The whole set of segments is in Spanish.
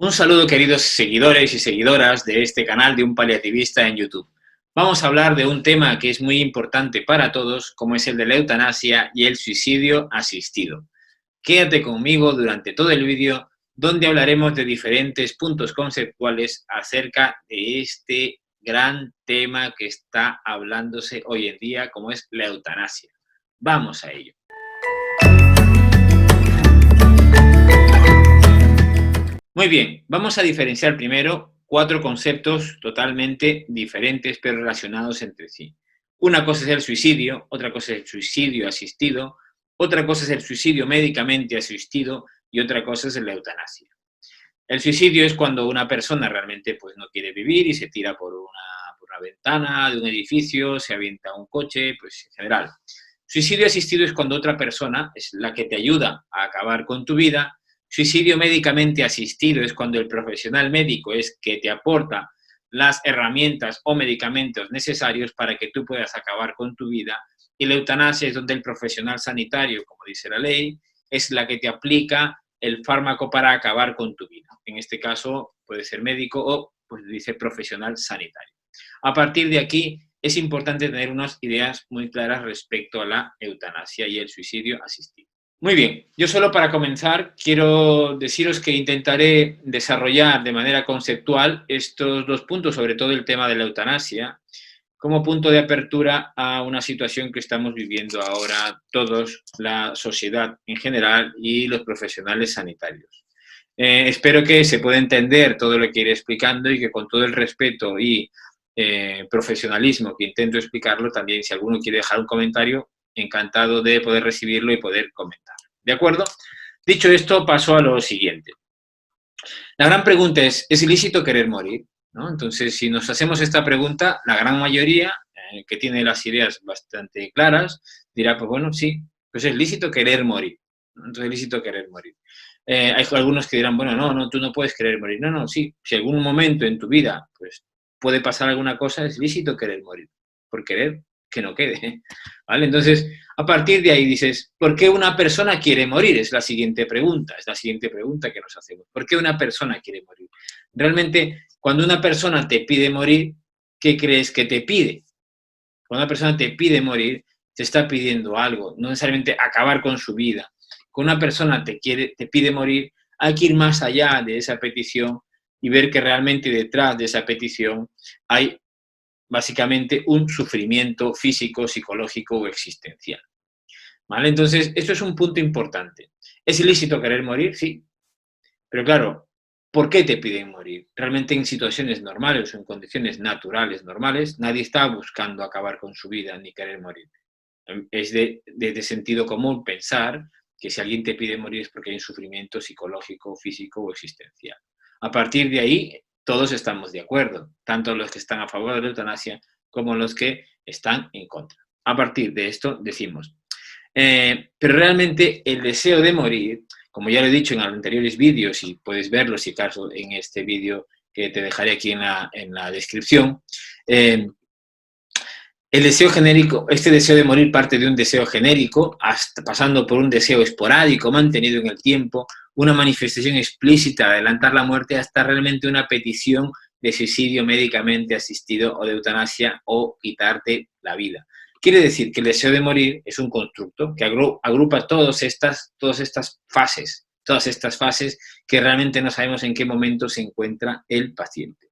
Un saludo, queridos seguidores y seguidoras de este canal de Un Paliativista en YouTube. Vamos a hablar de un tema que es muy importante para todos, como es el de la eutanasia y el suicidio asistido. Quédate conmigo durante todo el vídeo, donde hablaremos de diferentes puntos conceptuales acerca de este gran tema que está hablándose hoy en día, como es la eutanasia. Vamos a ello. Muy bien, vamos a diferenciar primero 4 conceptos totalmente diferentes pero relacionados entre sí. Una cosa es el suicidio, otra cosa es el suicidio asistido, otra cosa es el suicidio médicamente asistido y otra cosa es la eutanasia. El suicidio es cuando una persona realmente pues, no quiere vivir y se tira por una ventana de un edificio, se avienta a un coche, pues en general. Suicidio asistido es cuando otra persona es la que te ayuda a acabar con tu vida. Suicidio médicamente asistido es cuando el profesional médico es que te aporta las herramientas o medicamentos necesarios para que tú puedas acabar con tu vida. Y la eutanasia es donde el profesional sanitario, como dice la ley, es la que te aplica el fármaco para acabar con tu vida. En este caso puede ser médico o, pues dice, profesional sanitario. A partir de aquí es importante tener unas ideas muy claras respecto a la eutanasia y el suicidio asistido. Muy bien, yo solo para comenzar quiero deciros que intentaré desarrollar de manera conceptual estos 2 puntos, sobre todo el tema de la eutanasia, como punto de apertura a una situación que estamos viviendo ahora todos, la sociedad en general y los profesionales sanitarios. Espero que se pueda entender todo lo que iré explicando y que con todo el respeto y profesionalismo que intento explicarlo, también si alguno quiere dejar un comentario, encantado de poder recibirlo y poder comentar. ¿De acuerdo? Dicho esto, paso a lo siguiente. La gran pregunta es ilícito querer morir? ¿No? Entonces, si nos hacemos esta pregunta, la gran mayoría, que tiene las ideas bastante claras, dirá, pues bueno, sí, pues es lícito querer morir. ¿No? Entonces, es lícito querer morir. Hay algunos que dirán, bueno, no, tú no puedes querer morir. No, no, sí, si algún momento en tu vida pues, puede pasar alguna cosa, es lícito querer morir. Por querer, que no quede. ¿Vale? Entonces, a partir de ahí dices, ¿por qué una persona quiere morir? Es la siguiente pregunta que nos hacemos. ¿Por qué una persona quiere morir? Realmente, cuando una persona te pide morir, ¿qué crees que te pide? Cuando una persona te pide morir, te está pidiendo algo, no necesariamente acabar con su vida. Cuando una persona te pide morir, hay que ir más allá de esa petición y ver que realmente detrás de esa petición hay básicamente un sufrimiento físico, psicológico o existencial. ¿Vale? Entonces, esto es un punto importante. ¿Es ilícito querer morir? Sí. Pero claro, ¿por qué te piden morir? Realmente en situaciones normales o en condiciones naturales normales, nadie está buscando acabar con su vida ni querer morir. Es de sentido común pensar que si alguien te pide morir es porque hay un sufrimiento psicológico, físico o existencial. A partir de ahí, todos estamos de acuerdo, tanto los que están a favor de la eutanasia como los que están en contra. A partir de esto decimos, pero realmente el deseo de morir, como ya lo he dicho en anteriores vídeos y puedes verlo si acaso en este vídeo que te dejaré aquí en la descripción, el deseo genérico, este deseo de morir parte de un deseo genérico, hasta pasando por un deseo esporádico, mantenido en el tiempo, una manifestación explícita de adelantar la muerte, hasta realmente una petición de suicidio médicamente asistido o de eutanasia o quitarte la vida. Quiere decir que el deseo de morir es un constructo que agrupa todas estas fases que realmente no sabemos en qué momento se encuentra el paciente.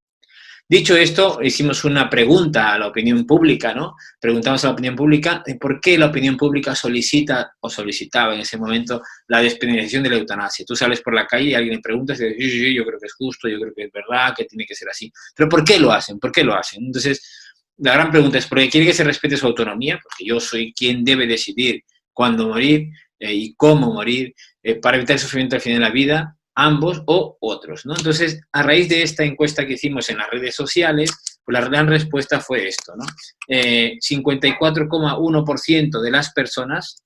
Dicho esto, hicimos una pregunta a la opinión pública, ¿no? Preguntamos a la opinión pública por qué la opinión pública solicita o solicitaba en ese momento la despenalización de la eutanasia. Tú sales por la calle y alguien le preguntas y dices, sí, yo creo que es justo, yo creo que es verdad, que tiene que ser así. Pero ¿por qué lo hacen? ¿Por qué lo hacen? Entonces, la gran pregunta es, ¿por qué quiere que se respete su autonomía? Porque yo soy quien debe decidir cuándo morir y cómo morir para evitar el sufrimiento al final de la vida, ambos o otros, ¿no? Entonces, a raíz de esta encuesta que hicimos en las redes sociales, pues la gran respuesta fue esto, ¿no? 54,1% de las personas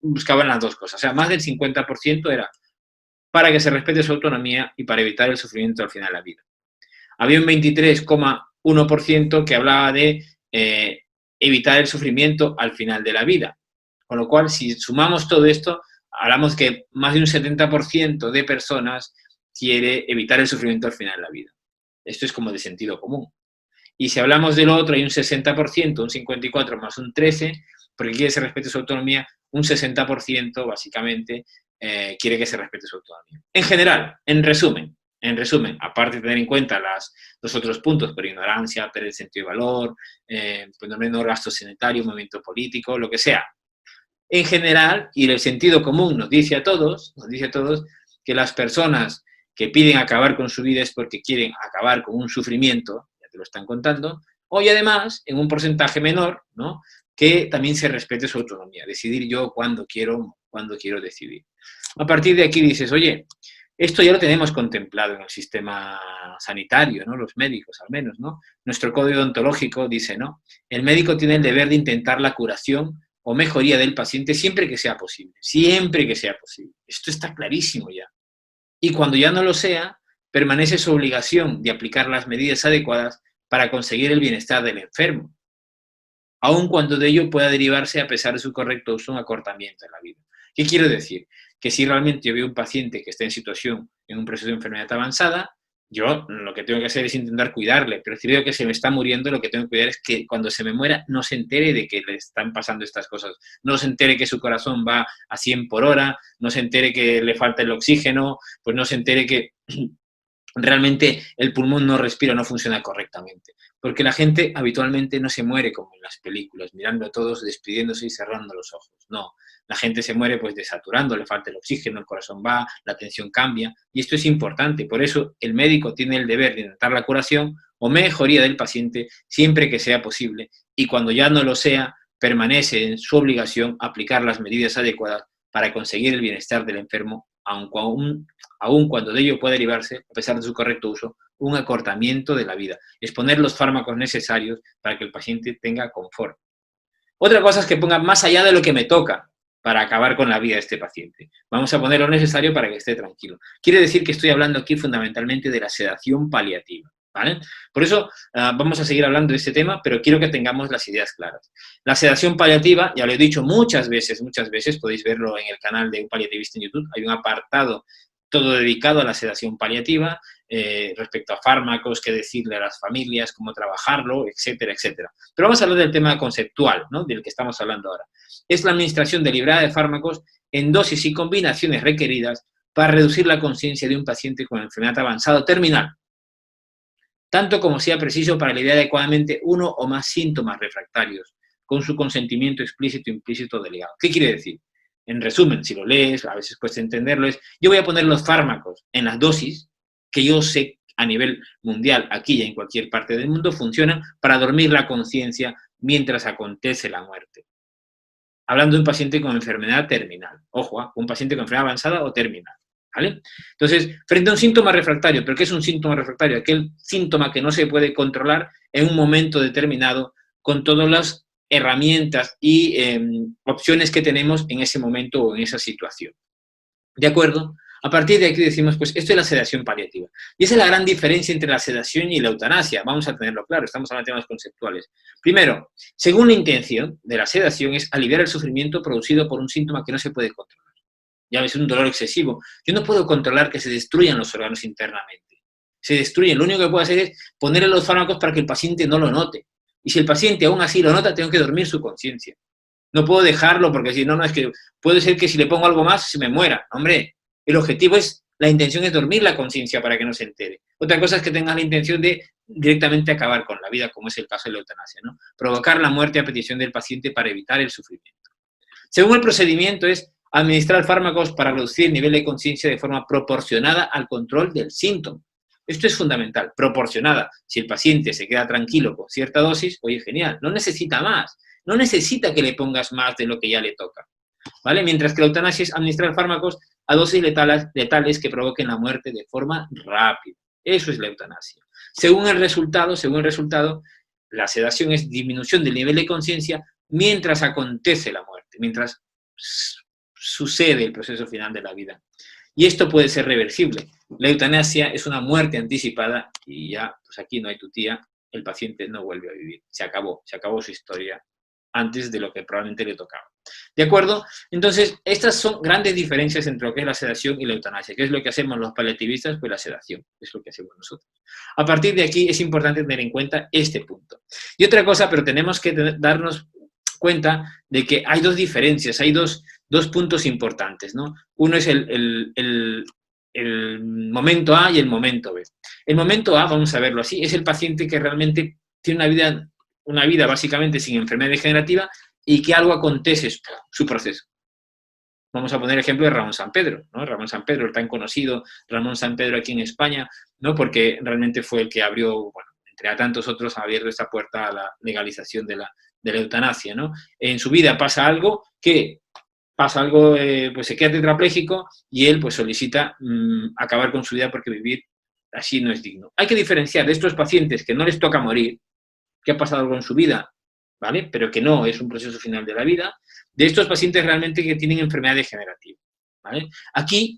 buscaban las dos cosas, o sea, más del 50% era para que se respete su autonomía y para evitar el sufrimiento al final de la vida. Había un 23,1% que hablaba de evitar el sufrimiento al final de la vida, con lo cual, si sumamos todo esto, hablamos que más de un 70% de personas quiere evitar el sufrimiento al final de la vida. Esto es como de sentido común. Y si hablamos del otro, hay un 60%, un 54% más un 13%, porque quiere que se respete su autonomía, un 60% básicamente quiere que se respete su autonomía. En general, en resumen, aparte de tener en cuenta los otros puntos, por ignorancia, pérdida de sentido de valor, pues menor gasto sanitario, movimiento político, lo que sea. En general, y el sentido común nos dice a todos que las personas que piden acabar con su vida es porque quieren acabar con un sufrimiento, ya te lo están contando, o y además, en un porcentaje menor, ¿no?, que también se respete su autonomía, decidir yo cuándo quiero decidir. A partir de aquí dices, oye, esto ya lo tenemos contemplado en el sistema sanitario, ¿no?, los médicos al menos, ¿no? Nuestro código ontológico dice, ¿no?, el médico tiene el deber de intentar la curación o mejoría del paciente siempre que sea posible. Siempre que sea posible. Esto está clarísimo ya. Y cuando ya no lo sea, permanece su obligación de aplicar las medidas adecuadas para conseguir el bienestar del enfermo, aun cuando de ello pueda derivarse, a pesar de su correcto uso, un acortamiento en la vida. ¿Qué quiero decir? Que si realmente yo veo un paciente que está en un proceso de enfermedad avanzada, yo lo que tengo que hacer es intentar cuidarle, pero si veo que se me está muriendo, lo que tengo que cuidar es que cuando se me muera no se entere de que le están pasando estas cosas, no se entere que su corazón va a 100 por hora, no se entere que le falta el oxígeno, pues no se entere que realmente el pulmón no respira, no funciona correctamente. Porque la gente habitualmente no se muere como en las películas, mirando a todos, despidiéndose y cerrando los ojos. No, la gente se muere pues desaturando, le falta el oxígeno, el corazón va, la tensión cambia. Y esto es importante, por eso el médico tiene el deber de intentar la curación o mejoría del paciente siempre que sea posible. Y cuando ya no lo sea, permanece en su obligación aplicar las medidas adecuadas para conseguir el bienestar del enfermo, aun cuando de ello pueda derivarse, a pesar de su correcto uso, un acortamiento de la vida. Es poner los fármacos necesarios para que el paciente tenga confort. Otra cosa es que ponga más allá de lo que me toca para acabar con la vida de este paciente. Vamos a poner lo necesario para que esté tranquilo. Quiere decir que estoy hablando aquí fundamentalmente de la sedación paliativa, ¿vale? Por eso vamos a seguir hablando de este tema, pero quiero que tengamos las ideas claras. La sedación paliativa, ya lo he dicho muchas veces, podéis verlo en el canal de un paliativista en YouTube, hay un apartado todo dedicado a la sedación paliativa, respecto a fármacos, qué decirle a las familias, cómo trabajarlo, etcétera, etcétera. Pero vamos a hablar del tema conceptual, ¿no?, del que estamos hablando ahora. Es la administración deliberada de fármacos en dosis y combinaciones requeridas para reducir la conciencia de un paciente con enfermedad avanzada o terminal, tanto como sea preciso para aliviar adecuadamente uno o más síntomas refractarios, con su consentimiento explícito o implícito delegado. ¿Qué quiere decir? En resumen, si lo lees, a veces cuesta entenderlo, es yo voy a poner los fármacos en las dosis que yo sé a nivel mundial, aquí y en cualquier parte del mundo, funcionan para dormir la conciencia mientras acontece la muerte. Hablando de un paciente con enfermedad terminal. Ojo, un paciente con enfermedad avanzada o terminal. ¿Vale? Entonces, frente a un síntoma refractario, ¿pero qué es un síntoma refractario? Aquel síntoma que no se puede controlar en un momento determinado con todas las herramientas y opciones que tenemos en ese momento o en esa situación. ¿De acuerdo? A partir de aquí decimos, pues esto es la sedación paliativa. Y esa es la gran diferencia entre la sedación y la eutanasia. Vamos a tenerlo claro, estamos hablando de temas conceptuales. Primero, según la intención de la sedación es aliviar el sufrimiento producido por un síntoma que no se puede controlar. Ya ves, un dolor excesivo. Yo no puedo controlar que se destruyan los órganos internamente. Se destruyen. Lo único que puedo hacer es ponerle los fármacos para que el paciente no lo note. Y si el paciente aún así lo nota, tengo que dormir su conciencia. No puedo dejarlo porque si no, es que puede ser que si le pongo algo más se me muera. Hombre, el objetivo es, la intención es dormir la conciencia para que no se entere. Otra cosa es que tengas la intención de directamente acabar con la vida, como es el caso de la eutanasia, ¿no? Provocar la muerte a petición del paciente para evitar el sufrimiento. Según el procedimiento es administrar fármacos para reducir el nivel de conciencia de forma proporcionada al control del síntoma. Esto es fundamental, proporcionada. Si el paciente se queda tranquilo con cierta dosis, oye, genial, no necesita más. No necesita que le pongas más de lo que ya le toca, ¿vale? Mientras que la eutanasia es administrar fármacos a dosis letales que provoquen la muerte de forma rápida. Eso es la eutanasia. Según el resultado, la sedación es disminución del nivel de conciencia mientras acontece la muerte, mientras sucede el proceso final de la vida. Y esto puede ser reversible. La eutanasia es una muerte anticipada y ya, pues aquí no hay tu tía, el paciente no vuelve a vivir. Se acabó su historia antes de lo que probablemente le tocaba. ¿De acuerdo? Entonces, estas son grandes diferencias entre lo que es la sedación y la eutanasia. ¿Qué es lo que hacemos los paliativistas? Pues la sedación, es lo que hacemos nosotros. A partir de aquí es importante tener en cuenta este punto. Y otra cosa, pero tenemos que darnos cuenta de que hay dos diferencias, hay dos puntos importantes, ¿no? Uno es el momento A y el momento B. El momento A, vamos a verlo así, es el paciente que realmente tiene una vida básicamente sin enfermedad degenerativa y que algo acontece su proceso. Vamos a poner el ejemplo de Ramón Sampedro, ¿no? Ramón Sampedro, el tan conocido Ramón Sampedro aquí en España, ¿no? Porque realmente fue el que abrió, bueno, entre a tantos otros, ha abierto esta puerta a la legalización de la eutanasia, ¿no? En su vida pasa algo, pues se queda tetrapléjico y él pues solicita acabar con su vida porque vivir así no es digno. Hay que diferenciar de estos pacientes que no les toca morir, que ha pasado algo en su vida, ¿vale? Pero que no es un proceso final de la vida, de estos pacientes realmente que tienen enfermedad degenerativa, ¿vale? Aquí,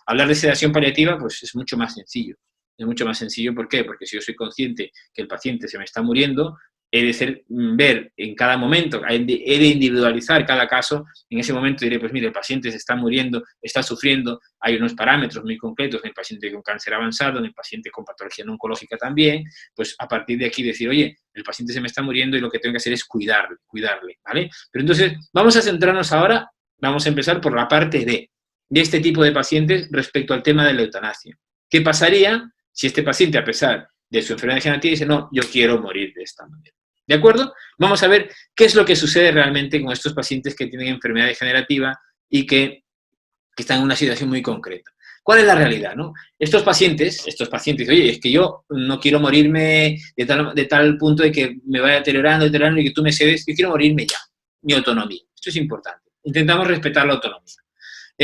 hablar de sedación paliativa, pues es mucho más sencillo. Es mucho más sencillo, ¿por qué? Porque si yo soy consciente que el paciente se me está muriendo, he de ver en cada momento, he de individualizar cada caso. En ese momento diré, pues mire, el paciente se está muriendo, está sufriendo, hay unos parámetros muy concretos en el paciente con cáncer avanzado, en el paciente con patología no oncológica también, pues a partir de aquí decir, oye, el paciente se me está muriendo y lo que tengo que hacer es cuidarle, ¿vale? Pero entonces, vamos a centrarnos ahora, vamos a empezar por la parte de este tipo de pacientes respecto al tema de la eutanasia. ¿Qué pasaría si este paciente, a pesar de su enfermedad degenerativa, dice, no, yo quiero morir de esta manera? ¿De acuerdo? Vamos a ver qué es lo que sucede realmente con estos pacientes que tienen enfermedad degenerativa y que están en una situación muy concreta. ¿Cuál es la realidad, no? Estos pacientes, oye, es que yo no quiero morirme de tal punto de que me vaya deteriorando y que tú me cedes, yo quiero morirme ya, mi autonomía. Esto es importante. Intentamos respetar la autonomía.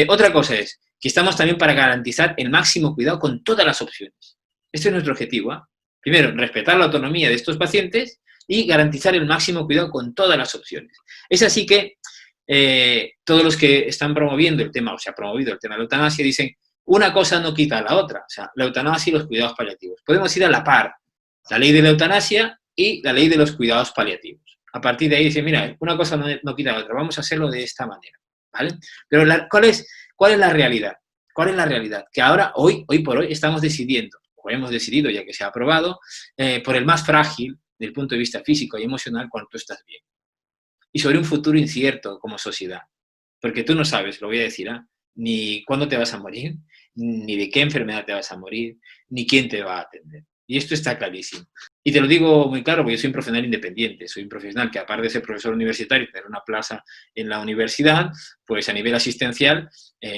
Otra cosa es que estamos también para garantizar el máximo cuidado con todas las opciones. Este es nuestro objetivo, ¿eh? Primero, respetar la autonomía de estos pacientes y garantizar el máximo cuidado con todas las opciones. Es así que todos los que están promoviendo el tema, o se ha promovido el tema de la eutanasia, dicen, una cosa no quita a la otra, o sea, la eutanasia y los cuidados paliativos. Podemos ir a la par, la ley de la eutanasia y la ley de los cuidados paliativos. A partir de ahí dicen, mira, una cosa no quita a la otra, vamos a hacerlo de esta manera, ¿vale? Pero ¿cuál es la realidad? ¿Cuál es la realidad? Que ahora, hoy por hoy, estamos decidiendo, o hemos decidido, ya que se ha aprobado, por el más frágil, desde el punto de vista físico y emocional, cuando tú estás bien. Y sobre un futuro incierto como sociedad. Porque tú no sabes, lo voy a decir, ni cuándo te vas a morir, ni de qué enfermedad te vas a morir, ni quién te va a atender. Y esto está clarísimo. Y te lo digo muy claro, porque yo soy un profesional independiente, soy un profesional que, aparte de ser profesor universitario y tener una plaza en la universidad, pues a nivel asistencial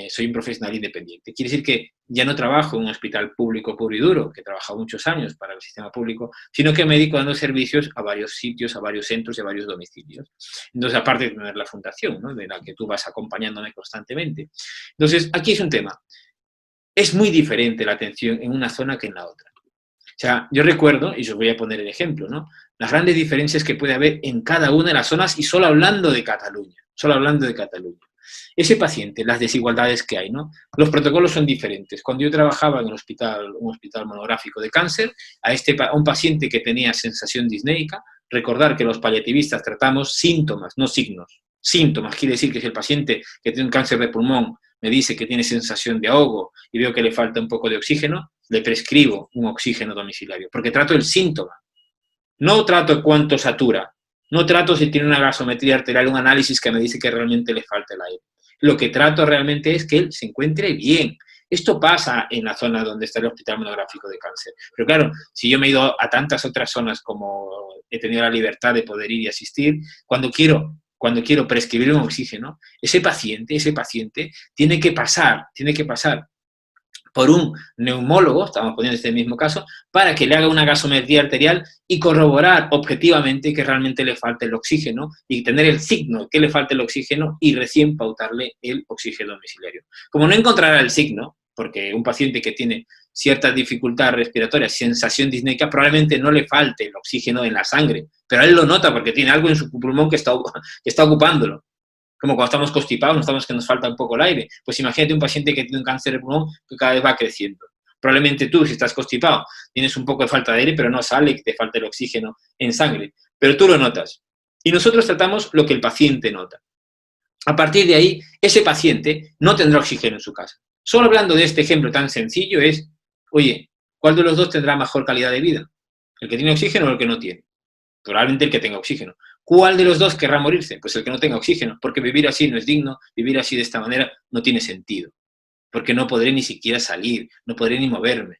soy un profesional independiente. Quiere decir que ya no trabajo en un hospital público puro y duro, que he trabajado muchos años para el sistema público, sino que me dedico dando servicios a varios sitios, a varios centros y a varios domicilios. Entonces, aparte de tener la fundación, ¿no?, de la que tú vas acompañándome constantemente. Entonces, aquí es un tema. Es muy diferente la atención en una zona que en la otra. O sea, yo recuerdo, y os voy a poner el ejemplo, ¿no?, las grandes diferencias que puede haber en cada una de las zonas, y solo hablando de Cataluña. Ese paciente, las desigualdades que hay, ¿no? Los protocolos son diferentes. Cuando yo trabajaba en un hospital monográfico de cáncer, a un paciente que tenía sensación disneica, recordar que los paliativistas tratamos síntomas, no signos. Síntomas quiere decir que si el paciente que tiene un cáncer de pulmón me dice que tiene sensación de ahogo y veo que le falta un poco de oxígeno, le prescribo un oxígeno domiciliario, porque trato el síntoma. No trato cuánto satura, no trato si tiene una gasometría arterial, un análisis que me dice que realmente le falta el aire. Lo que trato realmente es que él se encuentre bien. Esto pasa en la zona donde está el Hospital Monográfico de Cáncer. Pero claro, si yo me he ido a tantas otras zonas como he tenido la libertad de poder ir y asistir, cuando quiero prescribir un oxígeno, ese paciente tiene que pasar por un neumólogo, estamos poniendo este mismo caso, para que le haga una gasometría arterial y corroborar objetivamente que realmente le falta el oxígeno y tener el signo que le falta el oxígeno y recién pautarle el oxígeno domiciliario. Como no encontrará el signo, porque un paciente que tiene cierta dificultad respiratoria, sensación disneica, probablemente no le falte el oxígeno en la sangre, pero él lo nota porque tiene algo en su pulmón que está ocupándolo. Como cuando estamos constipados, notamos que nos falta un poco el aire. Pues imagínate un paciente que tiene un cáncer de pulmón que cada vez va creciendo. Probablemente tú, si estás constipado, tienes un poco de falta de aire, pero no sale que te falta el oxígeno en sangre. Pero tú lo notas. Y nosotros tratamos lo que el paciente nota. a partir de ahí, ese paciente no tendrá oxígeno en su casa. Solo hablando de este ejemplo tan sencillo es, oye, ¿cuál de los dos tendrá mejor calidad de vida? ¿El que tiene oxígeno o el que no tiene? Probablemente el que tenga oxígeno. ¿Cuál de los dos querrá morirse? Pues el que no tenga oxígeno, porque vivir así no es digno, vivir así de esta manera no tiene sentido, porque no podré ni siquiera salir, no podré ni moverme.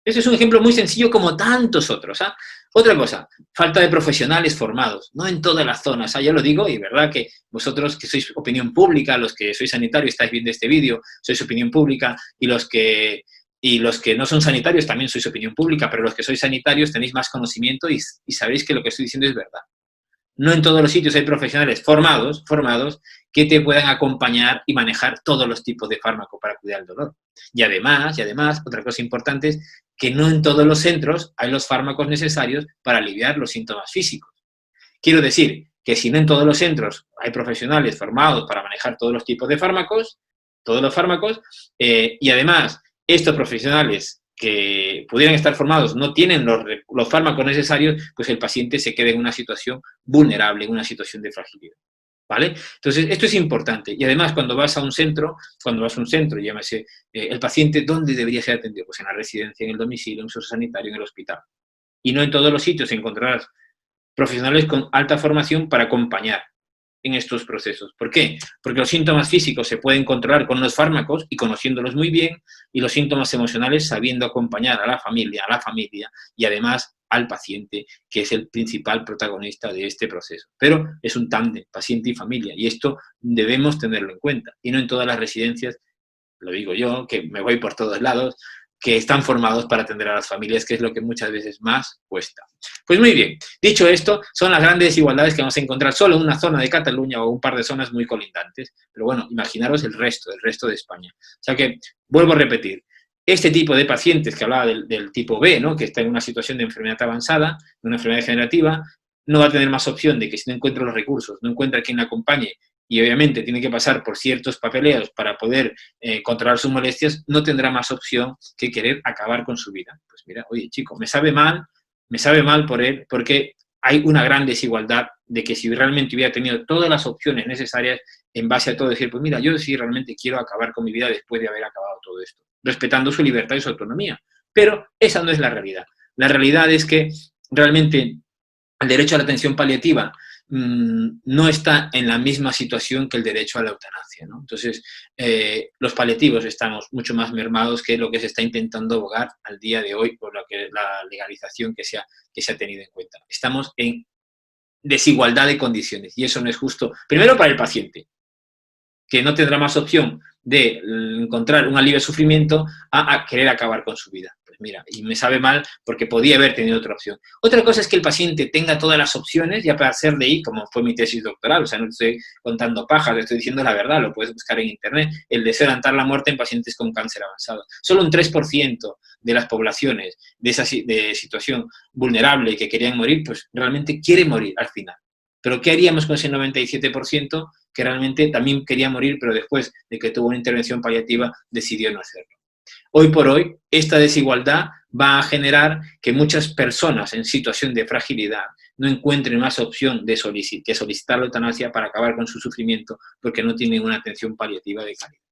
Ese es un ejemplo muy sencillo como tantos otros. ¿Ah? Otra cosa, falta de profesionales formados, no en todas las zonas. Ya lo digo, y verdad que vosotros que sois opinión pública, los que sois sanitarios, estáis viendo este vídeo, sois opinión pública, y los que no son sanitarios también sois opinión pública, pero los que sois sanitarios tenéis más conocimiento y sabéis que lo que estoy diciendo es verdad. No en todos los sitios hay profesionales formados que te puedan acompañar y manejar todos los tipos de fármaco para cuidar el dolor. Y además, otra cosa importante es que no en todos los centros hay los fármacos necesarios para aliviar los síntomas físicos. Quiero decir que si no en todos los centros hay profesionales formados para manejar todos los tipos de fármacos, y además estos profesionales que pudieran estar formados no tienen los fármacos necesarios, pues el paciente se queda en una situación vulnerable, en una situación de fragilidad. ¿Vale? Entonces, esto es importante. Y además, cuando vas a un centro, llámese el paciente, ¿dónde debería ser atendido? Pues en la residencia, en el domicilio, en el sociosanitario, en el hospital. Y no en todos los sitios encontrarás profesionales con alta formación para acompañar en estos procesos. ¿Por qué? Porque los síntomas físicos se pueden controlar con los fármacos y conociéndolos muy bien, y los síntomas emocionales sabiendo acompañar a la familia y además al paciente, que es el principal protagonista de este proceso. Pero es un tándem, paciente y familia, y esto debemos tenerlo en cuenta. Y no en todas las residencias, lo digo yo, que me voy por todos lados, que están formados para atender a las familias, que es lo que muchas veces más cuesta. Pues muy bien, dicho esto, son las grandes desigualdades que vamos a encontrar solo en una zona de Cataluña o un par de zonas muy colindantes, pero bueno, imaginaros el resto de España. O sea que, vuelvo a repetir, este tipo de pacientes que hablaba del tipo B, ¿no? Que está en una situación de enfermedad avanzada, de una enfermedad degenerativa, no va a tener más opción de que si no encuentra los recursos, no encuentra quien la acompañe, y obviamente tiene que pasar por ciertos papeleos para poder controlar sus molestias, no tendrá más opción que querer acabar con su vida. Pues mira, oye chico, me sabe mal por él, porque hay una gran desigualdad de que si realmente hubiera tenido todas las opciones necesarias, en base a todo decir, pues mira, yo sí realmente quiero acabar con mi vida después de haber acabado todo esto, respetando su libertad y su autonomía. Pero esa no es la realidad. La realidad es que realmente el derecho a la atención paliativa no está en la misma situación que el derecho a la eutanasia, ¿no? Entonces, los paliativos estamos mucho más mermados que lo que se está intentando abogar al día de hoy por la legalización que se ha tenido en cuenta. Estamos en desigualdad de condiciones y eso no es justo, primero para el paciente, que no tendrá más opción de encontrar un alivio de sufrimiento a querer acabar con su vida. Pues mira, y me sabe mal porque podía haber tenido otra opción. Otra cosa es que el paciente tenga todas las opciones, ya para ser de ahí, como fue mi tesis doctoral, o sea, no estoy contando pajas, le estoy diciendo la verdad, lo puedes buscar en internet, el deseo de adelantar la muerte en pacientes con cáncer avanzado. Solo un 3% de las poblaciones de situación vulnerable que querían morir, pues realmente quiere morir al final. Pero ¿qué haríamos con ese 97% que realmente también quería morir, pero después de que tuvo una intervención paliativa decidió no hacerlo? Hoy por hoy, esta desigualdad va a generar que muchas personas en situación de fragilidad no encuentren más opción que solicitar la eutanasia para acabar con su sufrimiento porque no tienen una atención paliativa de calidad.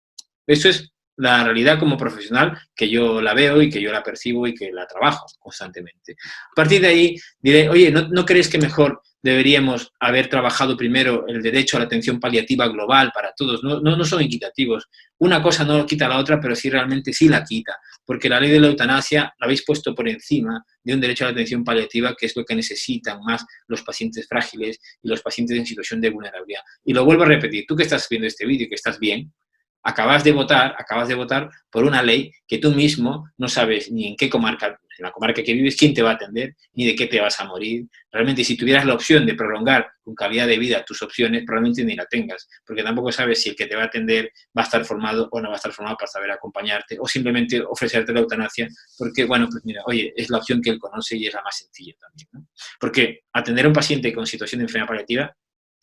Eso es la realidad como profesional que yo la veo y que yo la percibo y que la trabajo constantemente. A partir de ahí diré, oye, ¿no crees que mejor deberíamos haber trabajado primero el derecho a la atención paliativa global para todos? No son equitativos. Una cosa no quita la otra, pero sí realmente sí la quita, porque la ley de la eutanasia la habéis puesto por encima de un derecho a la atención paliativa, que es lo que necesitan más los pacientes frágiles y los pacientes en situación de vulnerabilidad. Y lo vuelvo a repetir, tú que estás viendo este vídeo y que estás bien, acabas de votar por una ley que tú mismo no sabes ni en qué comarca, en la comarca que vives, quién te va a atender, ni de qué te vas a morir. Realmente, si tuvieras la opción de prolongar con calidad de vida tus opciones, probablemente ni la tengas, porque tampoco sabes si el que te va a atender va a estar formado o no va a estar formado para saber acompañarte, o simplemente ofrecerte la eutanasia, porque, bueno, pues mira, oye, es la opción que él conoce y es la más sencilla también, ¿no? Porque atender a un paciente con situación de enfermedad paliativa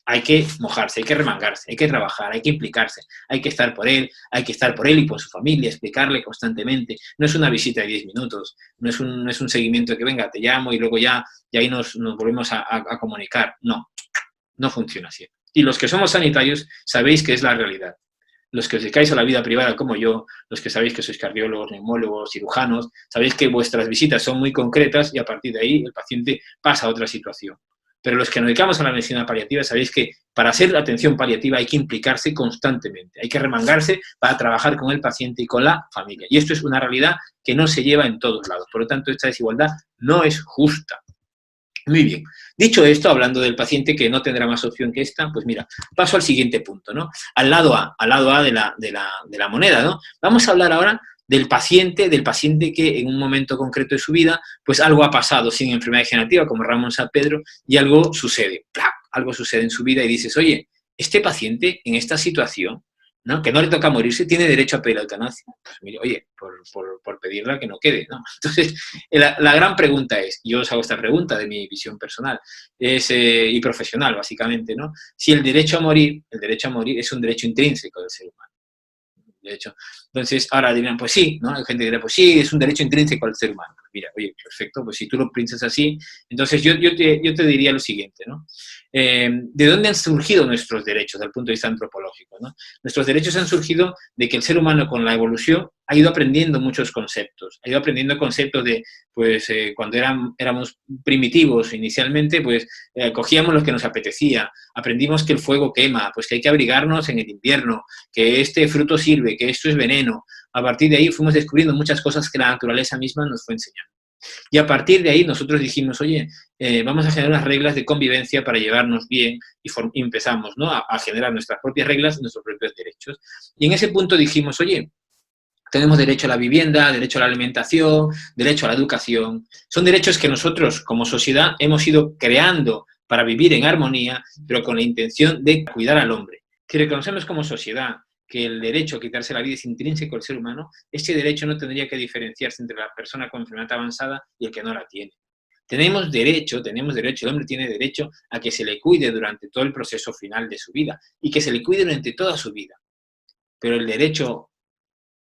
hay que mojarse, hay que remangarse, hay que trabajar, hay que implicarse, hay que estar por él y por su familia, explicarle constantemente. No es una visita de 10 minutos, no es un seguimiento que venga, te llamo y luego ya ahí nos volvemos a comunicar. No funciona así. Y los que somos sanitarios sabéis que es la realidad. Los que os dedicáis a la vida privada como yo, los que sabéis que sois cardiólogos, neumólogos, cirujanos, sabéis que vuestras visitas son muy concretas y a partir de ahí el paciente pasa a otra situación. Pero los que nos dedicamos a la medicina paliativa sabéis que para hacer atención paliativa hay que implicarse constantemente, hay que remangarse para trabajar con el paciente y con la familia. Y esto es una realidad que no se lleva en todos lados. Por lo tanto, esta desigualdad no es justa. Muy bien. Dicho esto, hablando del paciente que no tendrá más opción que esta, pues mira, paso al siguiente punto, ¿no? Al lado A de la moneda, ¿no? Vamos a hablar ahora del paciente que en un momento concreto de su vida, pues algo ha pasado sin enfermedad degenerativa, como Ramón San Pedro, y algo sucede, ¡plac! Algo sucede en su vida y dices, oye, este paciente en esta situación, ¿no? Que no le toca morirse, tiene derecho a pedir la eutanasia. Pues mire, oye, por pedirla que no quede, ¿no? Entonces, la gran pregunta es, yo os hago esta pregunta de mi visión personal y profesional, básicamente, ¿no? Si el derecho a morir es un derecho intrínseco del ser humano. De hecho, entonces, ahora dirán, pues sí, ¿no? Hay gente que dirá, pues sí, es un derecho intrínseco al ser humano. Pues mira, oye, perfecto, pues si tú lo piensas así, entonces yo te diría lo siguiente, ¿no? ¿De dónde han surgido nuestros derechos desde el punto de vista antropológico, ¿no? Nuestros derechos han surgido de que el ser humano con la evolución ha ido aprendiendo muchos conceptos, ha ido aprendiendo conceptos de, pues, cuando éramos primitivos inicialmente, pues, cogíamos lo que nos apetecía, aprendimos que el fuego quema, pues que hay que abrigarnos en el invierno, que este fruto sirve, que esto es veneno. A partir de ahí fuimos descubriendo muchas cosas que la naturaleza misma nos fue enseñando. Y a partir de ahí nosotros dijimos, oye, vamos a generar unas reglas de convivencia para llevarnos bien y empezamos, ¿no? a generar nuestras propias reglas, nuestros propios derechos. Y en ese punto dijimos, oye, tenemos derecho a la vivienda, derecho a la alimentación, derecho a la educación. Son derechos que nosotros como sociedad hemos ido creando para vivir en armonía, pero con la intención de cuidar al hombre. Si reconocemos como sociedad que el derecho a quitarse la vida es intrínseco al ser humano, ese derecho no tendría que diferenciarse entre la persona con enfermedad avanzada y el que no la tiene. Tenemos derecho, el hombre tiene derecho a que se le cuide durante todo el proceso final de su vida y que se le cuide durante toda su vida. Pero el derecho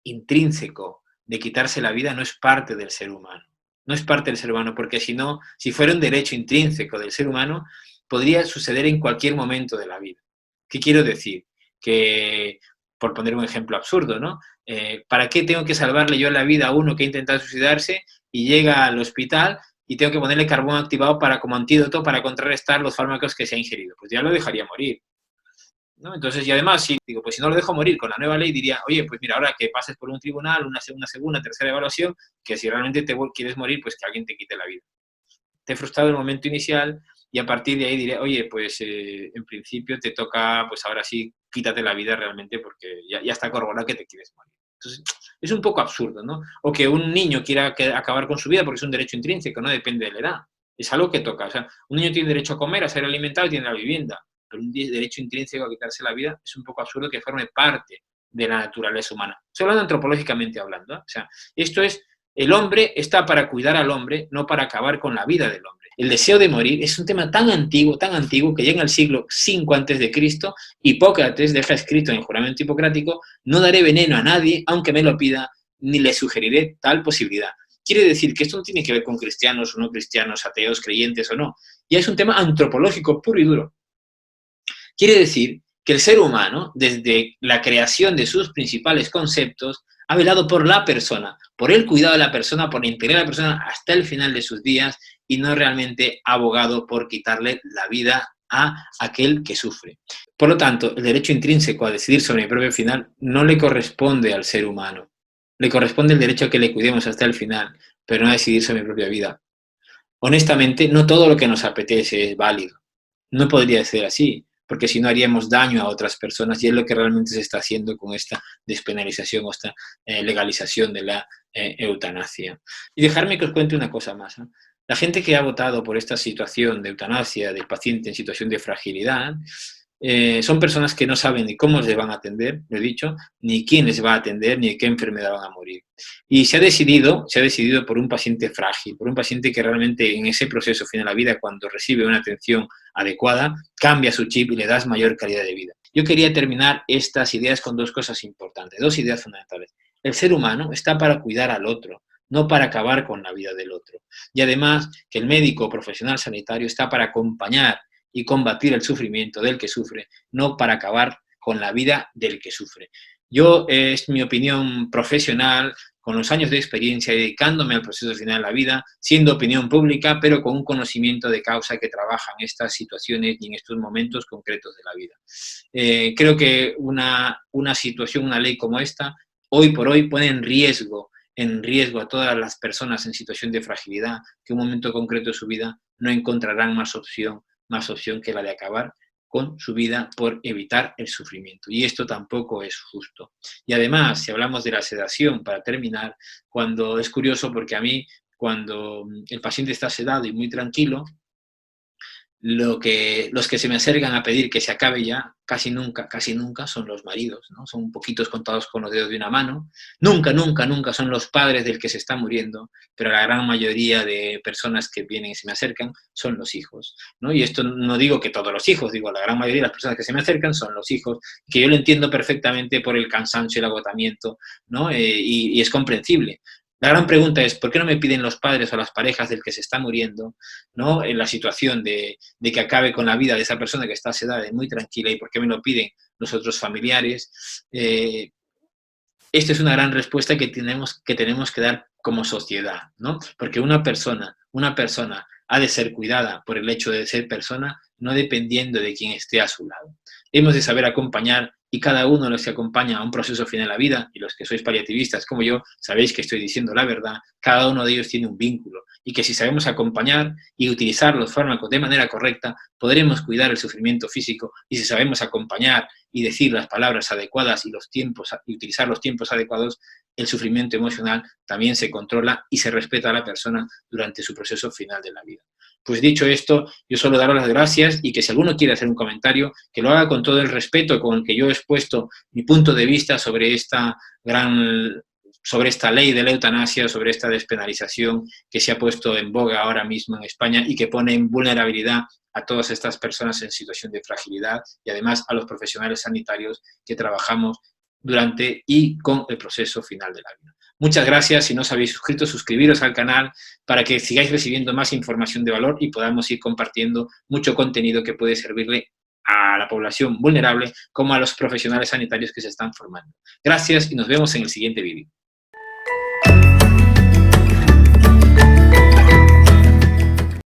intrínseco de quitarse la vida no es parte del ser humano. No es parte del ser humano, porque si no, si fuera un derecho intrínseco del ser humano, podría suceder en cualquier momento de la vida. ¿Qué quiero decir? Que, por poner un ejemplo absurdo, ¿no? ¿Para qué tengo que salvarle yo la vida a uno que ha intentado suicidarse y llega al hospital y tengo que ponerle carbón activado como antídoto para contrarrestar los fármacos que se ha ingerido? Pues ya lo dejaría morir, ¿no? Entonces, y además, pues si no lo dejo morir con la nueva ley, diría, oye, pues mira, ahora que pases por un tribunal, una segunda, tercera evaluación, que si realmente quieres morir, pues que alguien te quite la vida. Te he frustrado el momento inicial y a partir de ahí diré, oye, pues en principio te toca, pues ahora sí, quítate la vida realmente porque ya está corroborado que te quieres morir. Entonces, es un poco absurdo, ¿no? O que un niño quiera acabar con su vida porque es un derecho intrínseco, no depende de la edad. Es algo que toca. O sea, un niño tiene derecho a comer, a ser alimentado y tiene la vivienda. Pero un derecho intrínseco a quitarse la vida es un poco absurdo que forme parte de la naturaleza humana. Estoy hablando antropológicamente hablando, ¿eh? O sea, esto es, el hombre está para cuidar al hombre, no para acabar con la vida del hombre. El deseo de morir es un tema tan antiguo, que llega al siglo V a.C. Hipócrates deja escrito en el juramento hipocrático, no daré veneno a nadie, aunque me lo pida, ni le sugeriré tal posibilidad. Quiere decir que esto no tiene que ver con cristianos o no cristianos, ateos, creyentes o no. Ya es un tema antropológico puro y duro. Quiere decir que el ser humano, desde la creación de sus principales conceptos, ha velado por la persona, por el cuidado de la persona, por integrar a la persona hasta el final de sus días y no realmente ha abogado por quitarle la vida a aquel que sufre. Por lo tanto, el derecho intrínseco a decidir sobre mi propio final no le corresponde al ser humano. Le corresponde el derecho a que le cuidemos hasta el final, pero no a decidir sobre mi propia vida. Honestamente, no todo lo que nos apetece es válido. No podría ser así, porque si no haríamos daño a otras personas y es lo que realmente se está haciendo con esta despenalización o esta legalización de la eutanasia. Y dejarme que os cuente una cosa más, ¿no? La gente que ha votado por esta situación de eutanasia del paciente en situación de fragilidad son personas que no saben ni cómo les van a atender, lo he dicho, ni quién les va a atender, ni de qué enfermedad van a morir. Y se ha decidido por un paciente frágil, por un paciente que realmente en ese proceso final de la vida, cuando recibe una atención adecuada, cambia su chip y le das mayor calidad de vida. Yo quería terminar estas ideas con dos cosas importantes, dos ideas fundamentales. El ser humano está para cuidar al otro, no para acabar con la vida del otro. Y además que el médico o profesional sanitario está para acompañar y combatir el sufrimiento del que sufre, no para acabar con la vida del que sufre. Yo, es mi opinión profesional, con los años de experiencia, dedicándome al proceso final de la vida, siendo opinión pública, pero con un conocimiento de causa que trabaja en estas situaciones y en estos momentos concretos de la vida. Creo que una situación, una ley como esta, hoy por hoy pone en riesgo a todas las personas en situación de fragilidad, que en un momento concreto de su vida no encontrarán más opción que la de acabar con su vida por evitar el sufrimiento. Y esto tampoco es justo. Y además, si hablamos de la sedación, para terminar, cuando es curioso porque a mí, cuando el paciente está sedado y muy tranquilo, los que se me acercan a pedir que se acabe ya, casi nunca son los maridos, ¿no? Son poquitos contados con los dedos de una mano. Nunca son los padres del que se está muriendo, pero la gran mayoría de personas que vienen y se me acercan son los hijos, ¿no? Y esto no digo que todos los hijos, digo la gran mayoría de las personas que se me acercan son los hijos, que yo lo entiendo perfectamente por el cansancio y el agotamiento, ¿no? Y es comprensible. La gran pregunta es, ¿por qué no me piden los padres o las parejas del que se está muriendo, ¿no? En la situación de que acabe con la vida de esa persona que está sedada y muy tranquila, y por qué me lo piden los otros familiares? Esta es una gran respuesta que tenemos que dar como sociedad, ¿no? Porque una persona ha de ser cuidada por el hecho de ser persona, no dependiendo de quién esté a su lado. Hemos de saber acompañar, y cada uno de los que acompaña a un proceso final de la vida, y los que sois paliativistas como yo, sabéis que estoy diciendo la verdad, cada uno de ellos tiene un vínculo, y que si sabemos acompañar y utilizar los fármacos de manera correcta, podremos cuidar el sufrimiento físico, y si sabemos acompañar y decir las palabras adecuadas y utilizar los tiempos adecuados, el sufrimiento emocional también se controla y se respeta a la persona durante su proceso final de la vida. Pues dicho esto, yo solo daros las gracias, y que si alguno quiere hacer un comentario, que lo haga con todo el respeto con el que yo he expuesto mi punto de vista sobre esta ley de la eutanasia, sobre esta despenalización que se ha puesto en boga ahora mismo en España y que pone en vulnerabilidad a todas estas personas en situación de fragilidad, y además a los profesionales sanitarios que trabajamos durante y con el proceso final de la vida. Muchas gracias. Si no os habéis suscrito, suscribiros al canal para que sigáis recibiendo más información de valor y podamos ir compartiendo mucho contenido que puede servirle a la población vulnerable como a los profesionales sanitarios que se están formando. Gracias y nos vemos en el siguiente vídeo.